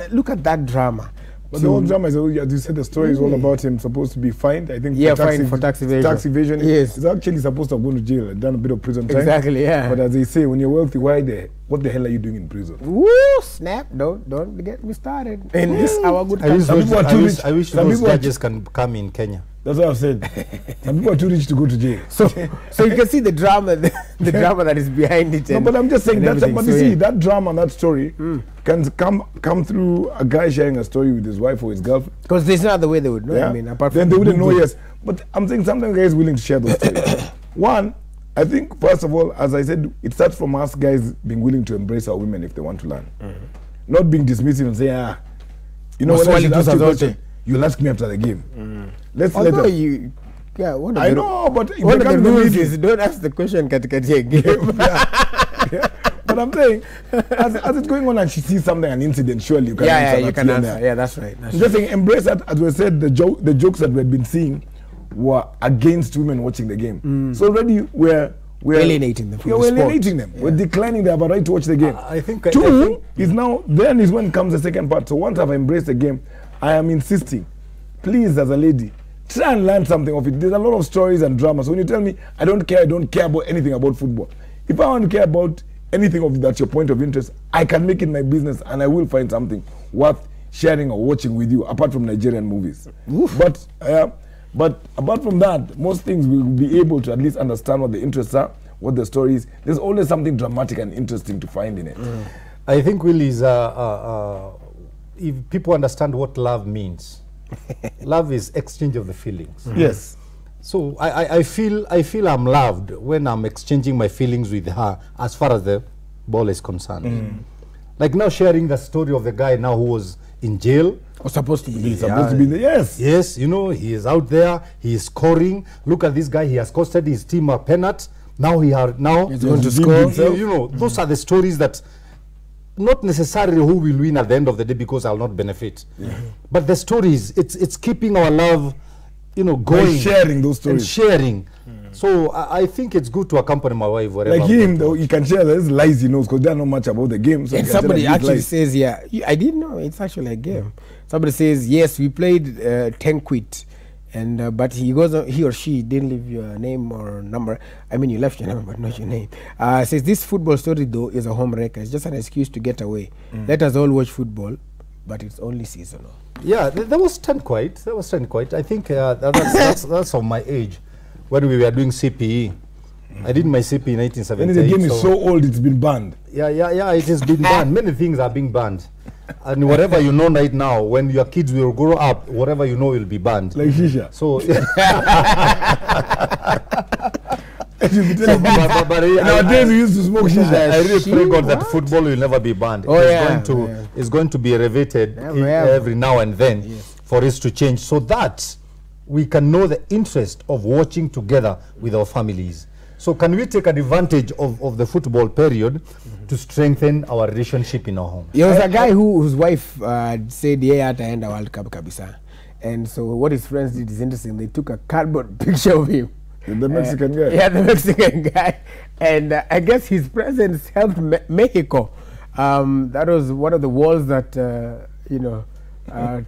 Look at that drama. But the whole drama is, as you said, the story is all about him supposed to be fined. I think fined for tax evasion. Tax evasion. Yes. He's actually supposed to have gone to jail, done a bit of prison time. Exactly, yeah. But as they say, when you're wealthy, what the hell are you doing in prison? Woo, snap! Don't get me started. In this our good country. I wish those judges can come in Kenya. That's what I've said. Some people are too rich to go to jail. So you can see the drama, the drama that is behind it. No, but I'm just saying that drama and that story can come through a guy sharing a story with his wife or his girlfriend. Because there's no other way they would know. I mean, apart from then they wouldn't know. Yes, but I'm saying sometimes guys willing to share those stories. One, I think first of all, as I said, it starts from us guys being willing to embrace our women if they want to learn, not being dismissive and say, you know, when you'll ask me after the game. Let's let them. I know, but one of the rules is don't ask the question katikati game. But I'm saying, as it's going on and she sees something, an incident, surely you can answer. You can answer. Yeah, that's right. I'm just saying, embrace that. As we said, the jokes that we had been seeing were against women watching the game. So already we're alienating them. We're alienating them. We're declining their right to watch the game. I think is now. Then is when comes the second part. So once I've embraced the game, I am insisting, please, as a lady, try and learn something of it. There's a lot of stories and dramas. When you tell me I don't care about anything about football, if I want to care about anything of that's your point of interest, I can make it my business and I will find something worth sharing or watching with you, apart from Nigerian movies. But apart from that, most things we'll be able to at least understand what the interests are, what the story is. There's always something dramatic and interesting to find in it. I think Will is if people understand what love means, love is exchange of the feelings. Yes. So I feel I'm loved when I'm exchanging my feelings with her as far as the ball is concerned. Like now sharing the story of the guy now who was in jail. Or supposed to be. He's supposed to be there. Yes. Yes, you know, he is out there, he is scoring. Look at this guy, he has costed his team a pennant. Now he's going to score. You know, those are the stories that not necessarily who will win at the end of the day, because I'll not benefit. But the stories, it's keeping our love, you know, going. By sharing those stories. And sharing. So I think it's good to accompany my wife wherever. Like him, though, you can share those lies he knows, because they don't know much about the game. So and somebody actually says, I didn't know, it's actually a game. Somebody says, yes, we played 10 quid. And but he or she didn't leave your name or number. I mean, you left your number, but not your name. Says this football story though is a home wrecker. It's just an excuse to get away. Let us all watch football, but it's only seasonal. Yeah, that was 10 quid. That was 10 quid. I think that's of my age when we were doing CPE. I did my CPE in 1978. And the game is so old, it's been banned. Yeah, it has been banned. Many things are being banned. And whatever you know right now, when your kids will grow up, whatever you know will be banned. Like shisha. So, nowadays we used to smoke shisha. I really pray God that football will never be banned. It's going to be elevated every now and then for us to change, so that we can know the interest of watching together with our families. So can we take advantage of the football period to strengthen our relationship in our home? There was a guy whose wife said, yeah, to end the World Cup, kabisa. And so what his friends did is interesting. They took a cardboard picture of him. The Mexican guy. Yeah, the Mexican guy. And I guess his presence helped Mexico. That was one of the walls that,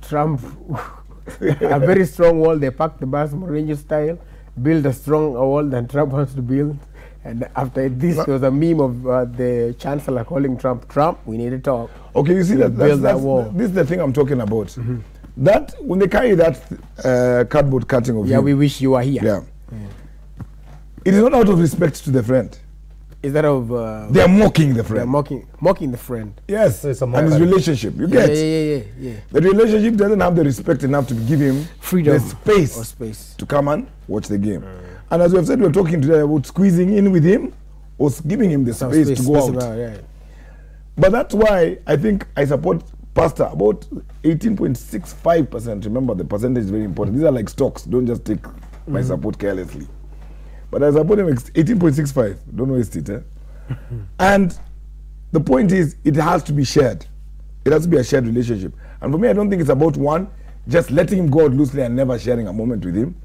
Trump, a very strong wall. They packed the bus, Mourinho style. Build a strong wall than Trump wants to build. And after this, there was a meme of the chancellor calling Trump, we need to talk. Okay, you see that wall. This is the thing I'm talking about. That when they carry that cardboard cutting of we wish you were here. It is not out of respect to the friend. Is that of they are mocking the friend. They're mocking the friend. Yes, so and his relationship. You get? Yeah. The relationship doesn't have the respect enough to give him freedom, the space to come and watch the game. And as we have said, we're talking today about squeezing in with him or giving him the space to go out. But that's why I think I support Pastor about 18.65%. Remember, the percentage is very important. These are like stocks. Don't just take my support carelessly. But I support him 18.65. Don't waste it. And the point is, it has to be shared. It has to be a shared relationship. And for me, I don't think it's about one, just letting him go out loosely and never sharing a moment with him,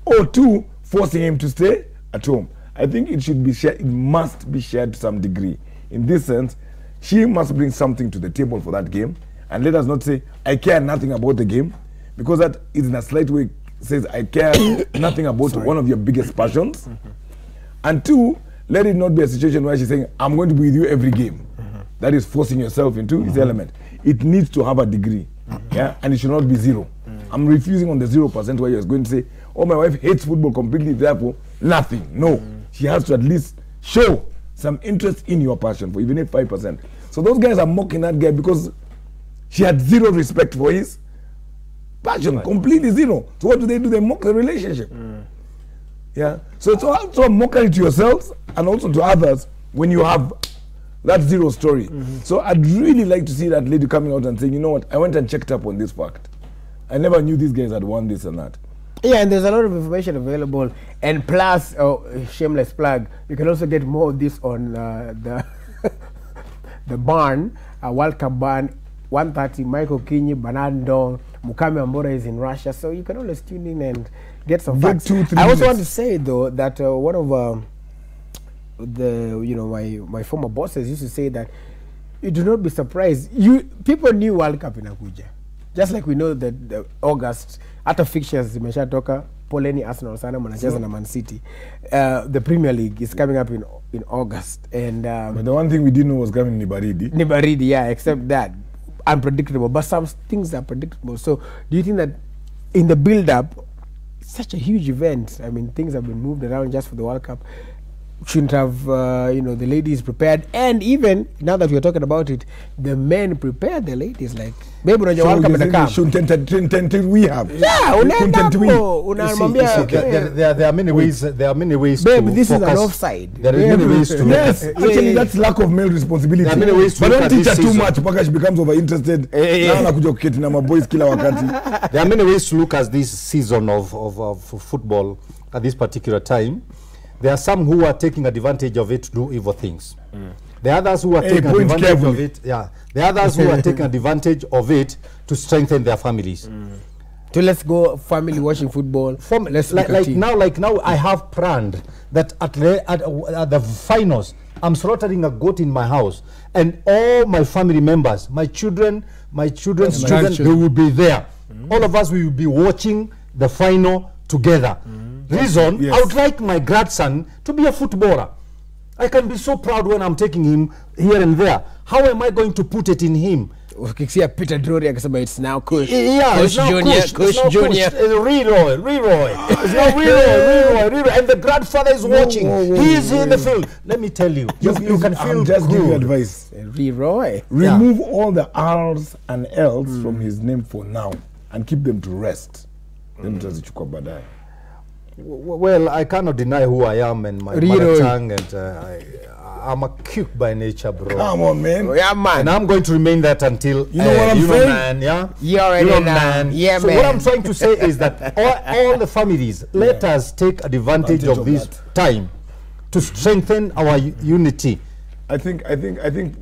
or two, forcing him to stay at home. I think it should be shared. It must be shared to some degree. In this sense, she must bring something to the table for that game, And let us not say, I care nothing about the game, because that is in a slight way says, I care nothing about one of your biggest passions. And two, let it not be a situation where she's saying, I'm going to be with you every game. That is forcing yourself into this element. It needs to have a degree, yeah, and it should not be zero. I'm refusing on the 0% where you're going to say, oh, my wife hates football completely, therefore nothing. No, she has to at least show some interest in your passion, for even if 5%. So those guys are mocking that guy because she had zero respect for his passion, completely zero. So what do? They mock the relationship. Yeah. So it's also a mockery to yourselves and also to others when you have that zero story. So I'd really like to see that lady coming out and saying, you know what, I went and checked up on this fact. I never knew these guys had won this and that. Yeah, and there's a lot of information available. And plus, shameless plug, you can also get more of this on the the barn, World Cup barn, 1:30, Michael Kinyi, Bernardo, Mukami Ambora is in Russia. So you can always tune in and get some facts. 2-3 I also minutes. want to say, though, that one of my former bosses used to say that you do not be surprised. People knew World Cup in Abuja. Just like we know that the August, after fixtures, zimeshatoka, poleni Arsenal sana mnacheza na Man City. The Premier League is coming up in August. And but the one thing we didn't know was coming Nibaridi. Nibaridi, yeah, except that. Unpredictable. But some things are predictable. So do you think that in the build-up, such a huge event, I mean, things have been moved around just for the World Cup, shouldn't have the ladies prepared, and even now that we're talking about it, the men prepared the ladies, like baby unajua World Cup inakaa shouldn't we have, yeah, unaenda hapo unamwambia there are many ways babe, to this focus. is an offside. There are many ways to yes, actually that's lack of male responsibility. There are many ways to but look don't at teach her this too season. much mpaka she becomes over interested. Na anakuja kuketi na maboys kila wakati. There are many ways to look at this season of football at this particular time. There are some who are taking advantage of it to do evil things. The others who are taking advantage of it, the others who are taking advantage of it to strengthen their families. So let's go family watching football. Let's like now, I have planned that at the finals, I'm slaughtering a goat in my house, and all my family members, my children's children, they will be there. All of us will be watching the final together. Reason, yes. I would like my grandson to be a footballer. I can be so proud when I'm taking him here and there. How am I going to put it in him? Ukisikia Peter Drury akisema it's now Kush. Yeah, Kush Junior, Kush Junior. Leroy. It's not Leroy. And the grandfather is watching. He is in the field. Let me tell you, you can feel just give you good. advice. Leroy. Remove all the R's and L's from his name for now and keep them to rest. Then tutazichukua baadaye. Well, I cannot deny who I am and my mother tongue, and I'm a cute by nature, bro. Come on, man. Oh, yeah, man. And I'm going to remain that until you know what I'm saying? Man, yeah. You already know, man. Yeah, so man. what I'm trying to say is that all the families, let us take advantage of this time to strengthen our unity. I think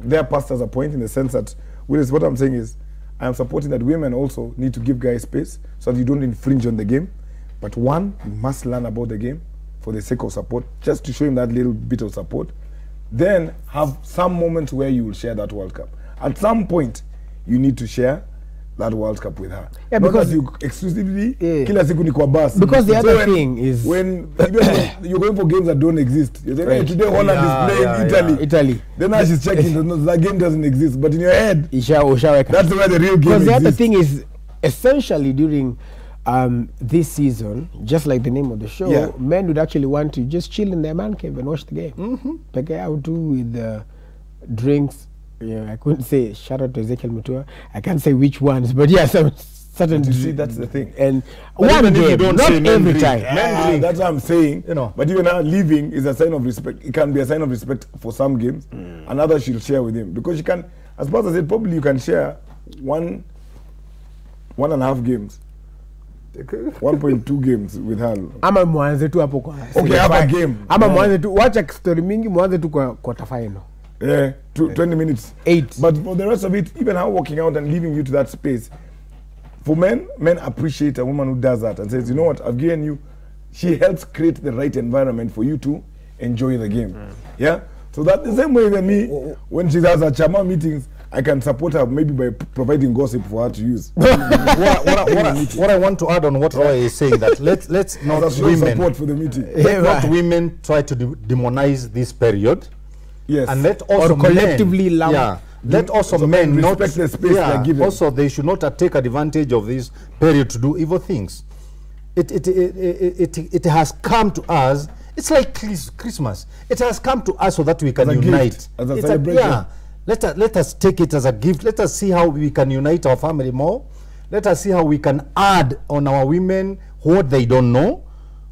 their pastors are point in the sense that, Willis, what I'm saying is, I am supporting that women also need to give guys space so that you don't infringe on the game. But one, you must learn about the game for the sake of support, just to show him that little bit of support. Then have some moments where you will share that World Cup. At some point, you need to share that World Cup with her. Yeah, not because that you exclusively kila siku ni kwa bus. Because the other thing is when you're going for games that don't exist. You're saying, hey, today Holland is playing Italy. Then now she's checking that game doesn't exist. But in your head, that's where the real game exists. Because the other exists. thing is, essentially during this season, just like the name of the show, men would actually want to just chill in their man cave and watch the game. Like I would do with drinks. Yeah, I couldn't say shout out to Ezekiel Mutua. I can't say which ones, but yeah, some certain. You see, that's the thing. And but one game, you don't not every time. That's what I'm saying. You know, but even now, leaving is a sign of respect. It can be a sign of respect for some games. Another she'll share with him because you can, as Pastor said, probably you can share 1.5 games. 1.2 games with her. Ama mwanze tu hapo kwa. Okay, have a game. Ama mwanze tu wacha story mingi mwanze tu kwa quarter final. Yeah, 20 minutes. 8. But for the rest of it, even her walking out and leaving you to that space, for men appreciate a woman who does that and says, you know what, I've given you, she helps create the right environment for you to enjoy the game. Yeah? So that the same way when me, when she has her chama meetings, I can support her maybe by providing gossip for her to use. what I want to add on what Roy is saying, that let's not women support for the meeting. Let not women try to demonize this period. Yes. And let also collectively men, love. yeah. Let also men respect not the space they're given. Also, they should not take advantage of this period to do evil things. It has come to us. It's like Christmas. It has come to us so that we can unite. As a celebration. Let us take it as a gift. Let us see how we can unite our family more. Let us see how we can add on our women what they don't know.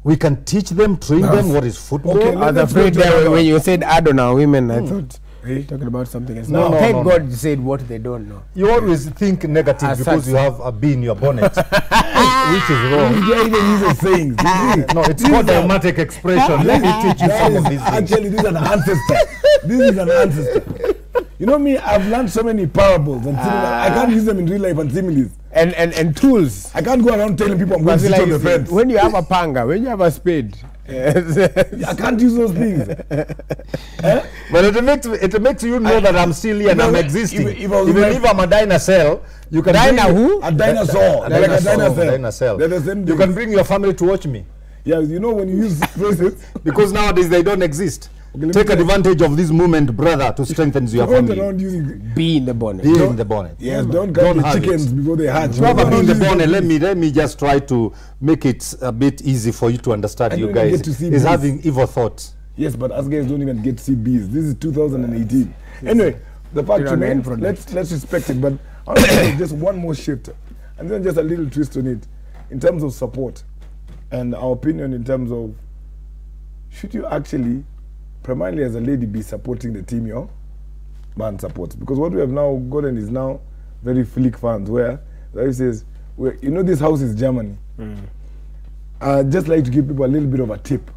We can teach them, train them what is football. Okay, I was afraid that when you said add on our women, I thought talking about something else. No, thank God you said what they don't know. You always think negative as because you have a bee in your bonnet, which is wrong. No, it's called dramatic expression. Let me teach you some of these things. Actually, this is an ancestor. This is an ancestor. You know me, I've learned so many parables and I can't use them in real life and similes. And tools. I can't go around telling people I'm going to sit on the fence. When you have a panga, when you have a spade. I can't use those things. But it makes you know that I'm still here and I'm existing. Even if I'm a dinosaur, you can a dinosaur. Like a dinosaur. You can bring your family to watch me. Yeah, you know when you use phrases. Because nowadays they don't exist. Take advantage of this moment, brother, to strengthen your family. Be in the bonnet. Be in the bonnet. Yes, don't cut the chickens before they hatch. Rather be in the bonnet. Let me just try to make it a bit easy for you to understand. You guys is having evil thoughts. Yes, but us guys don't even get to see bees. This is 2018. Anyway, the fact remains, let's respect it. But I want to make just one more shift, and then just a little twist on it, in terms of support, and our opinion in terms of should you actually, primarily as a lady, be supporting the team your man supports? Because what we have now gotten is now very flick fans, where he says, you know, this house is Germany. Just like to give people a little bit of a tip.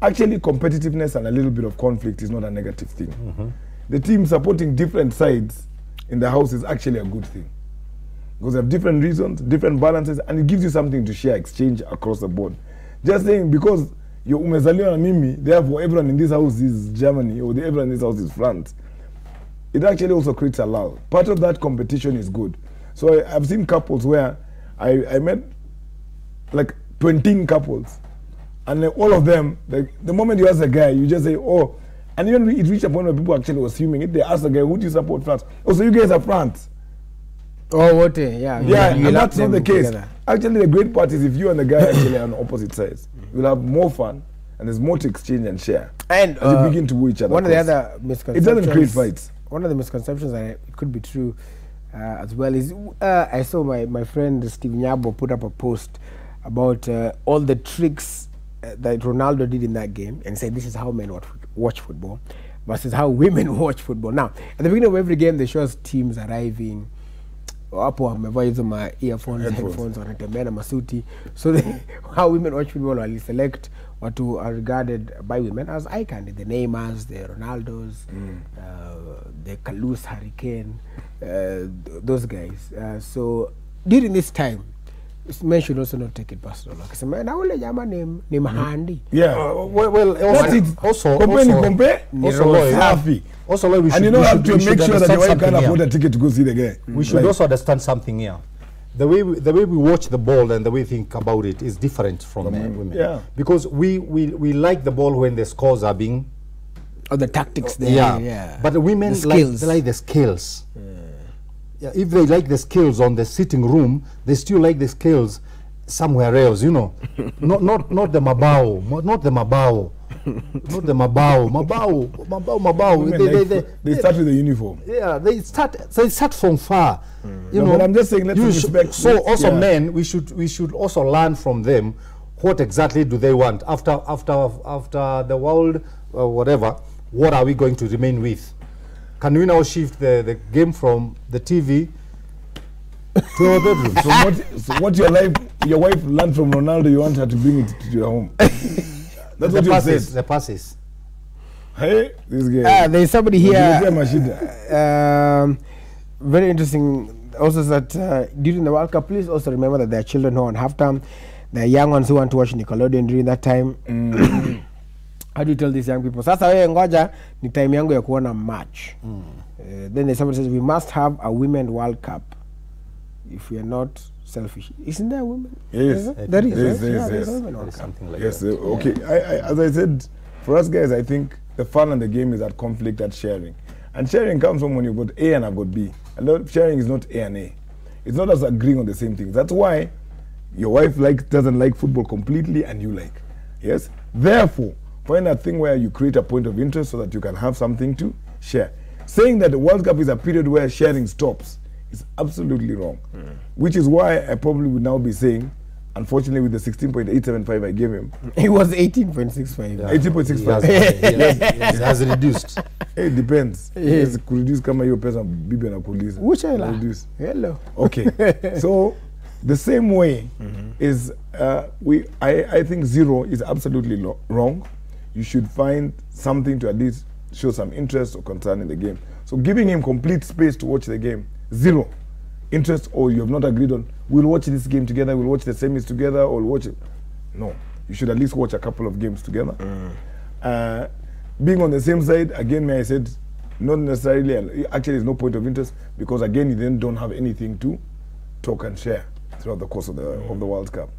Actually, competitiveness and a little bit of conflict is not a negative thing. The team supporting different sides in the house is actually a good thing. Because they have different reasons, different balances, and it gives you something to share, exchange across the board. Just saying, because you're umezaliwa na mimi, therefore everyone in this house is Germany, or everyone in this house is France, it actually also creates a lull. Part of that competition is good. So I've seen couples where I met like 20 couples, and all of them, like, the moment you ask a guy, you just say, oh, and even it reached a point where people actually were assuming it. They asked the guy, who do you support France? Oh, so you guys are France. Oh, what? Yeah, and that's not the case. Together. Actually, the great part is if you and the guy actually are on opposite sides, you'll have more fun, and there's more to exchange and share. And as you begin to woo each other. One of the other misconceptions, it doesn't create fights. One of the misconceptions, and it could be true as well, is I saw my friend Steve Nyabo put up a post about all the tricks that Ronaldo did in that game, and said this is how men watch football versus how women watch football. Now, at the beginning of every game, they show us teams arriving. Hapo wamevaa hizo ma headphones wanatembea na masuti. So how women watch football, wali select watu are regarded by women as eye candy, the Neymars, the Ronaldos, the Kalous Hurricane, those guys. So during this time, men should also not take it personal. Like, na ule jama ni mahandi. Yeah. Also, we should, and you know, have to make sure that your wife can afford a ticket to go see the game. We should also understand something here. The way we watch the ball and the way we think about it is different from men, women. Yeah. Because we like the ball when the scores are being... Or the tactics there. Yeah. But the women like the skills. Yeah, if they like the skills on the sitting room, they still like the skills somewhere else, you know. not the mabao, not the mabao. Not the mabao. They start with the uniform. Yeah, they start from far. You know, but I'm just saying, let's respect. So also men, we should also learn from them what exactly do they want after the world whatever. What are we going to remain with? Can we now shift the game from the TV to our bedroom? So what your wife learned from Ronaldo, you want her to bring it to your home? That's what you said. The passes. Hey, this guy. There's somebody here. Very interesting. Also, that during the World Cup, please also remember that there are children who are on halftime. There are young ones who want to watch Nickelodeon during that time. How do you tell these young people? Sasa wewe ngoja ni time yangu ya kuona match. Then somebody says we must have a women World Cup if we are not selfish. Isn't there women? Yes. There is. Yes, Right? yes, There's yes. women World Cup. Something like Yes, that. okay. As I said, for us guys, I think the fun and the game is that conflict, that sharing. And sharing comes from when you've got A and I've got B. A lot of sharing is not A and A. It's not us agreeing on the same thing. That's why your wife doesn't like football completely and you like. Yes? Therefore, find a thing where you create a point of interest so that you can have something to share. Saying that the World Cup is a period where sharing stops is absolutely wrong. Which is why I probably would now be saying, unfortunately, with the 16.875 I gave him, It was 18.65. Yeah. 18.65. It has reduced. It depends. Yes, could reduce kama hiyo pesa bibi anakuuliza. Which I like. Reduce. Hello. Okay. So the same way is I think zero is absolutely wrong. You should find something to at least show some interest or concern in the game. So giving him complete space to watch the game, zero interest, or you have not agreed on, we'll watch this game together, we'll watch the semis together, or we'll watch it. No, you should at least watch a couple of games together. Being on the same side, again, may I said, not necessarily, and actually there's no point of interest, because again, you then don't have anything to talk and share throughout the course of the World Cup.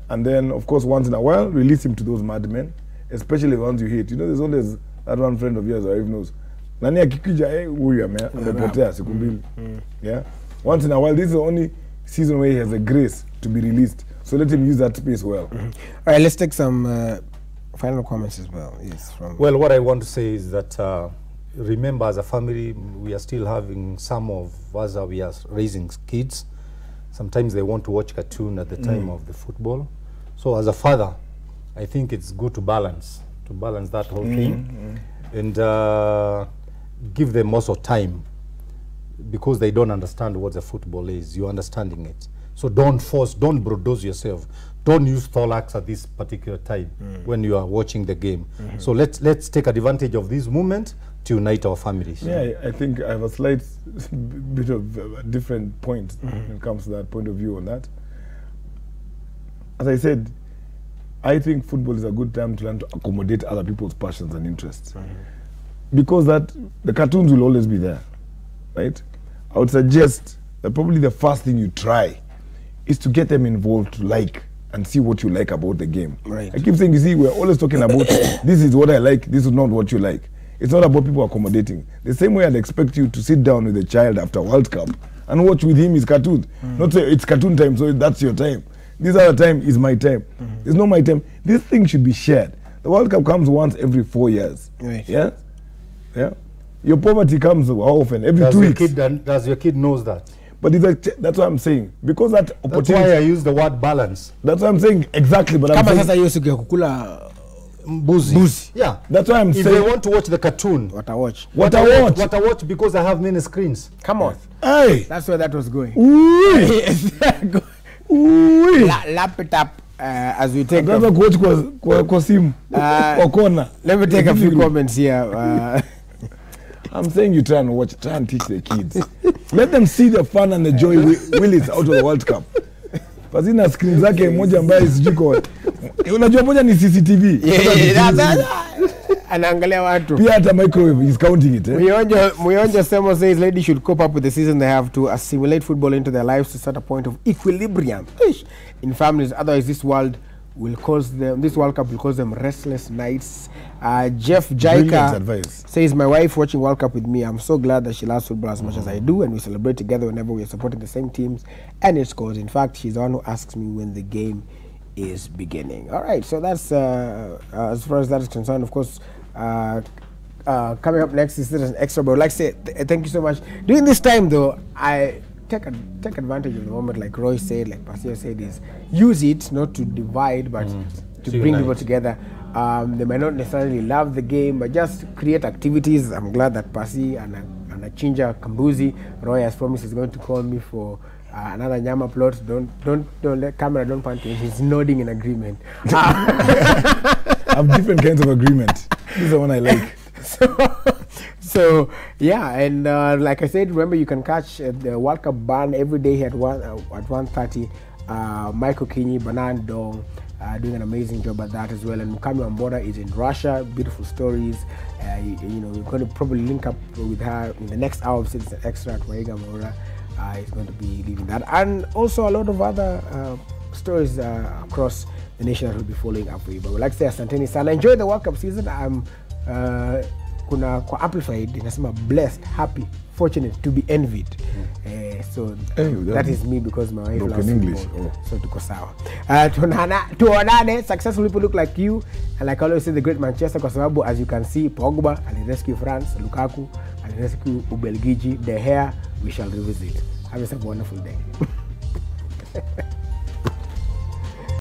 And then, of course, once in a while, release him to those madmen, especially the ones you hate. You know, there's always that one friend of yours who knows. Nani akikuja, huyu amepotea siku mbili. Yeah. Once in a while, this is the only season where he has a grace to be released. So let him use that space well. All right, let's take some final comments as well. Yes, Well, what I want to say is that remember, as a family, we are still having some of us we are raising kids. Sometimes they want to watch cartoon at the time of the football. So as a father, I think it's good to balance that whole thing, and give them also time, because they don't understand what the football is. You're understanding it. So don't bulldoze yourself. Don't use Tholax at this particular time when you are watching the game. So let's take advantage of this moment to unite our families. Yeah, I think I have a slight bit of a different point when it comes to that point of view on that. As I said, I think football is a good time to learn to accommodate other people's passions and interests. Because the cartoons will always be there, right? I would suggest that probably the first thing you try is to get them involved to like and see what you like about the game. Right. I keep saying, you see, we're always talking about this is what I like, this is not what you like. It's not about people accommodating. The same way I'd expect you to sit down with a child after World Cup and watch with him his cartoons. Not say it's cartoon time, so that's your time. This other time is my time. It's not my time. This thing should be shared. The World Cup comes once every 4 years. Right. Yeah? Yeah. Your poverty comes how often? Every 2 weeks. Does your kid knows that? But that's what I'm saying. Because that opportunity. That's why I use the word balance. That's what I'm saying exactly. But I'm kama saying, sasa hiyo siku ya kukula Mbuzi. Yeah. that's why I'm If saying. they want to watch the cartoon, what I watch. What I watch. What I watch, because I have many screens. Come on. Hey. That's where that was going. Ooh. Ooh. Lap it up as we take. Nataka kuwatch kwa simu. Kwa kona. Let me take a few comments here. I'm saying you try and teach the kids. Let them see the fun and the joy will is out of the World Cup. Pasina screen zake moja ambaye sijui kwa. Unajua moja ni CCTV. Anaangalia watu. Pia hata microwave is counting it. Muyonjo Semo says ladies should cope up with the season. They have to assimilate football into their lives to set a point of equilibrium in families. Otherwise, this World Cup will cause them restless nights. Jeff Jaika says, my wife watching World Cup with me. I'm so glad that she loves football as much as I do, and we celebrate together whenever we are supporting the same teams and its scores. In fact, she's the one who asks me when the game is beginning. All right, so that's as far as that is concerned. Of course, coming up next is an extra, but I'd like to say thank you so much. During this time, though, I take advantage of the moment, like Roy said, like Pastor said, is use it not to divide, but to bring people together. They might not necessarily love the game, but just create activities. I'm glad that Pasi and Chinja Kambuzi, Roy has promised he's going to call me for another Nyama plot. Don't let camera don't point to him. He's nodding in agreement. I have different kinds of agreement. This is the one I like. So yeah, and like I said, remember you can catch the World Cup ban every day at 1:30. Michael Kinyi, Banan Dong, doing an amazing job at that as well. And Mukami Wambora is in Russia. Beautiful stories. You know, we're going to probably link up with her in the next hour of Citizen Extra at Waiga Mora. Is going to be leading that, and also a lot of other stories across the nation that will be following up for you. But we'd like to say asanteni sana. Enjoy the World Cup season. I'm kuna kwa amplified inasema blessed, happy, fortunate, to be envied. So that is me because my wife loves English. So tuko sawa. Tuonane. Successful people look like you, and like I always say, the great Manchester, kwa sababu as you can see, Pogba alirescue France, Lukaku alirescue Ubelgiji, De Gea. We shall revisit. Have yourself a wonderful day.